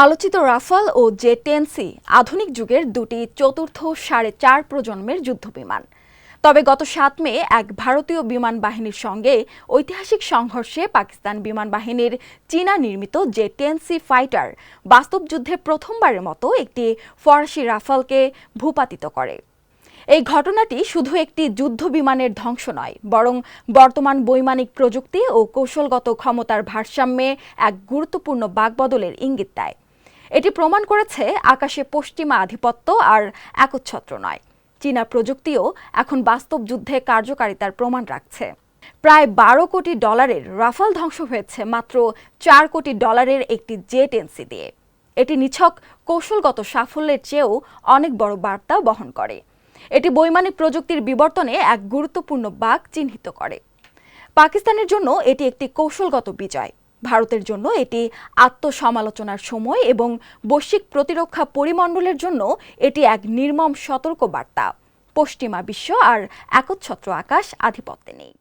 আলোচিত রাফাল ও জে-10সি আধুনিক যুগের দুটি চতুর্থ 4.5 প্রজন্মের যুদ্ধবিমান। তবে গত 7 মে এক ভারতীয় বিমান বাহিনীর সঙ্গে ঐতিহাসিক সংঘর্ষে পাকিস্তান বিমান বাহিনীর চীনা নির্মিত জে-10সি ফাইটার বাস্তব যুদ্ধে প্রথমবারের মতো একটি ফরাসি রাফালকে ভূপাতিত করে। এই ঘটনাটি শুধু একটি যুদ্ধ বিমানের ধ্বংস নয়, বরং বর্তমান বৈমানিক প্রযুক্তি ও কৌশলগত ক্ষমতার ভারসাম্যে এক গুরুত্বপূর্ণ বাকবদলের ইঙ্গিত দেয়। এটি প্রমাণ করেছে আকাশে পশ্চিমা আধিপত্য আর একচ্ছত্র নয়, চীনা প্রযুক্তিও এখন বাস্তব যুদ্ধে কার্যকারিতার প্রমাণ রাখছে। প্রায় 12 কোটি ডলারের রাফাল ধ্বংস হয়েছে মাত্র 4 কোটি ডলারের একটি জে-10সি দিয়ে। এটি নিছক কৌশলগত সাফল্যের চেয়েও অনেক বড় বার্তা বহন করে। এটি বৈমানিক প্রযুক্তির বিবর্তনে এক গুরুত্বপূর্ণ বাঁক চিহ্নিত করে। পাকিস্তানের জন্য এটি একটি কৌশলগত বিজয়, ভারতের জন্য এটি আত্মসমালোচনার সময় এবং বৈশ্বিক প্রতিরক্ষা পরিমণ্ডলের জন্য এটি এক নির্মম সতর্ক বার্তা। পশ্চিমা বিশ্ব আর একচ্ছত্র আকাশ আধিপত্যে নেই।